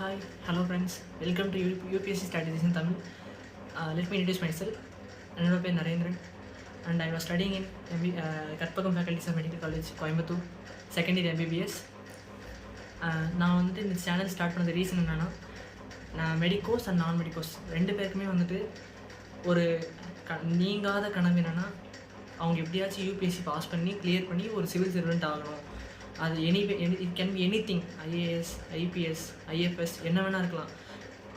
Hi, hello friends. Welcome to UPSC Strategies in Tamil. Let me introduce myself. என்னோட பேர் Narendran and I was studying in Karpagam faculties of medical college Coimbatore second year MBBS. நான் வந்துட்டு இந்த channel start பண்ணது reason என்னென்னா, நான் medicos and நான் medicos ரெண்டு பேருக்குமே வந்துட்டு ஒரு நீங்காத கனவு என்னென்னா, அவங்க எப்படியாச்சும் யூபிஎஸ்சி பாஸ் பண்ணி கிளியர் பண்ணி ஒரு சிவில் சர்வெண்ட் ஆகணும். அது it can be any thing, IAS, IPS, IFS என்ன வேணால் இருக்கலாம்.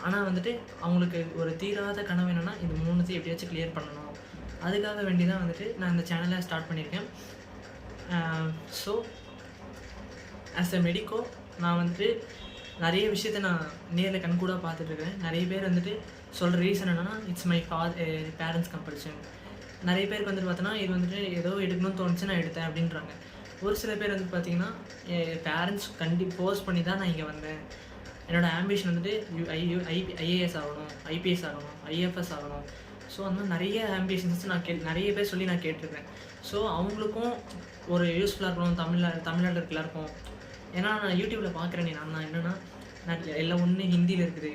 ஆனால் வந்துட்டு அவங்களுக்கு ஒரு தீராத கனவு என்னென்னா, இந்த மூணுத்தையும் எப்படியாச்சும் கிளியர் பண்ணணும். அதுக்காக வேண்டி தான் வந்துட்டு நான் இந்த சேனலை ஸ்டார்ட் பண்ணியிருக்கேன். ஸோ ஆஸ் எ மெடிக்கோ நான் வந்துட்டு நிறைய விஷயத்த நான் நேரில் கண்கூடாக பார்த்துட்ருக்கேன். நிறைய பேர் வந்துட்டு சொல்கிற ரீசன் என்னென்னா, இட்ஸ் மை பேரண்ட்ஸ் கம்பல்ஷன். நிறைய பேருக்கு வந்துட்டு பார்த்தோன்னா, இது வந்துட்டு ஏதோ எடுக்கணும்னு தோணுச்சு நான் எடுத்தேன் அப்படின்றாங்க. ஒரு சில பேர் வந்து பார்த்திங்கன்னா, பேரண்ட்ஸ் ஃபோர்ஸ் பண்ணி தான் நான் இங்கே வந்தேன். என்னோடய ஆம்பிஷன் வந்துட்டு ஐஏஎஸ் ஆகணும், ஐபிஎஸ் ஆகணும், ஐஎஃப்எஸ் ஆகணும். ஸோ அந்த மாதிரி நிறைய ஆம்பிஷன்ஸ் நான் நிறைய பேர் சொல்லி நான் கேட்டிருக்கேன். ஸோ அவங்களுக்கும் ஒரு யூஸ்ஃபுல்லாக இருக்கணும், தமிழ்நாட்டில் இருக்க எல்லாருக்கும். ஏன்னா நான் யூடியூப்பில் பார்க்குறேனே நான் என்னென்னா, நான் எல்லாம் ஒன்று ஹிந்தியில் இருக்குது,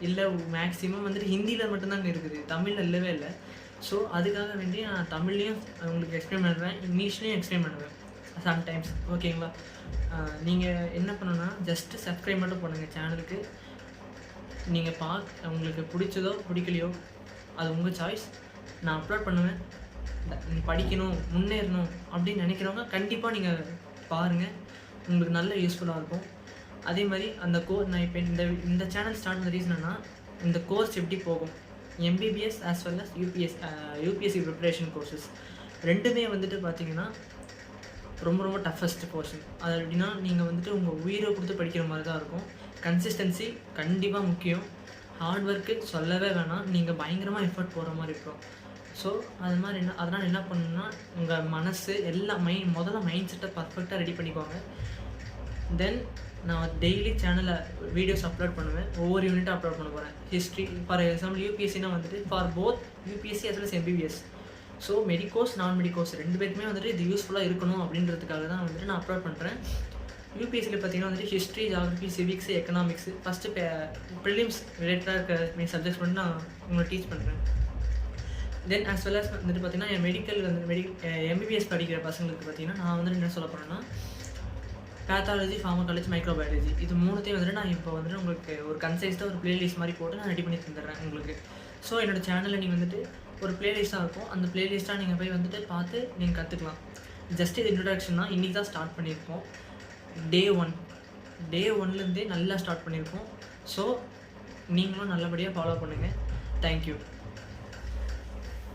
இல்லை மேக்ஸிமம் வந்துட்டு ஹிந்தியில் மட்டும்தான் அங்கே இருக்குது, தமிழில் இல்லவே இல்லை. ஸோ அதுக்காக வேண்டி நான் தமிழ்லேயும் உங்களுக்கு எக்ஸ்பிளைன் பண்ணுவேன், இங்கிலீஷ்லேயும் எக்ஸ்பிளைன் பண்ணுவேன் சம்டைம்ஸ். ஓகேங்களா? நீங்கள் என்ன பண்ணணுன்னா, ஜஸ்ட்டு சப்ஸ்கிரைப் மட்டும் பண்ணுங்கள் சேனலுக்கு. நீங்கள் உங்களுக்கு பிடிச்சதோ பிடிக்கலையோ அது உங்கள் சாய்ஸ். நான் அப்லோட் பண்ணுவேன். படிக்கணும், முன்னேறணும் அப்படின்னு நினைக்கிறவங்க கண்டிப்பாக நீங்கள் பாருங்கள், உங்களுக்கு நல்ல யூஸ்ஃபுல்லாக இருக்கும். அதே மாதிரி அந்த நான் இப்போ இந்த சேனல் ஸ்டார்ட் பண்ண ரீசன்னா, இந்த கோர்ஸ் எப்படி போகும், MBBS as well as UPSC preparation courses ரெண்டுமே வந்துட்டு பார்த்தீங்கன்னா ரொம்ப ரொம்ப டஃபஸ்ட் போர்ஷன். அது எப்படின்னா, நீங்கள் வந்துட்டு உங்கள் உயிரை கொடுத்து படிக்கிற மாதிரி தான் இருக்கும். கன்சிஸ்டன்சி கண்டிப்பாக முக்கியம். ஹார்ட் ஒர்க்கு சொல்லவே வேணாம், நீங்கள் பயங்கரமாக எஃபர்ட் போகிற மாதிரி இருக்கும். ஸோ அதனால் என்ன பண்ணணுன்னா, உங்கள் மனசு முதல்ல மைண்ட் செட்டை பர்ஃபெக்டாக ரெடி பண்ணிக்கோங்க. தென் நான் டெய்லி சேனலில் வீடியோஸ் அப்லோட் பண்ணுவேன். ஒவ்வொரு யூனிட்டாக அப்லோட் பண்ண போகிறேன். ஹிஸ்ட்ரி, ஃபார் எக்ஸாம்பிள் யூபிஎஸ்சினா வந்துட்டு for both UPSC as well as MBBS. So medicos நான் மெடிக்கோஸ் ரெண்டு பேருக்குமே வந்துட்டு இது யூஸ்ஃபுல்லாக இருக்கணும் அப்படின்றதுக்காக தான் வந்துட்டு நான் அப்லோட் பண்ணுறேன். யூபிஎஸ்சியில் பார்த்தீங்கன்னா வந்துட்டு history, geography, civics, economics first prelims ரிலேட்டடாக இருக்கிற சப்ஜெக்ட்ஸ் மட்டும் நான் உங்களுக்கு டீச் பண்ணுறேன். தென் ஆஸ் வெல் அஸ் வந்துட்டு பார்த்தீங்கன்னா, என் MBBS படிக்கிற பசங்களுக்கு பார்த்தீங்கன்னா நான் வந்துட்டு என்ன சொல்ல போகிறேன்னா, பேத்தாலஜி, ஃபார்மகாலஜி, மைக்ரோபயாலஜி இது மூணுத்தையும் வந்துட்டு நான் இப்போ வந்துட்டு உங்களுக்கு ஒரு கன்சைஸ்டாக ஒரு ப்ளேலிஸ்ட் மாதிரி போட்டு நான் ரெடி பண்ணி தந்துடுறேன் உங்களுக்கு. ஸோ என்னோடய சேனலில் நீங்கள் வந்துட்டு ஒரு ப்ளேலிஸ்ட்டாக இருக்கும், அந்த ப்ளேலிஸ்ட்டாக நீங்கள் போய் வந்துட்டு பார்த்து நீங்கள் கற்றுக்கலாம். ஜஸ்ட் இது இன்ட்ரடக்ஷன் தான், இன்றைக்கி தான் ஸ்டார்ட் பண்ணியிருக்கோம். டே 1 நல்லா ஸ்டார்ட் பண்ணியிருக்கோம். ஸோ நீங்களும் நல்லபடியாக ஃபாலோ பண்ணுங்கள். தேங்க்யூ.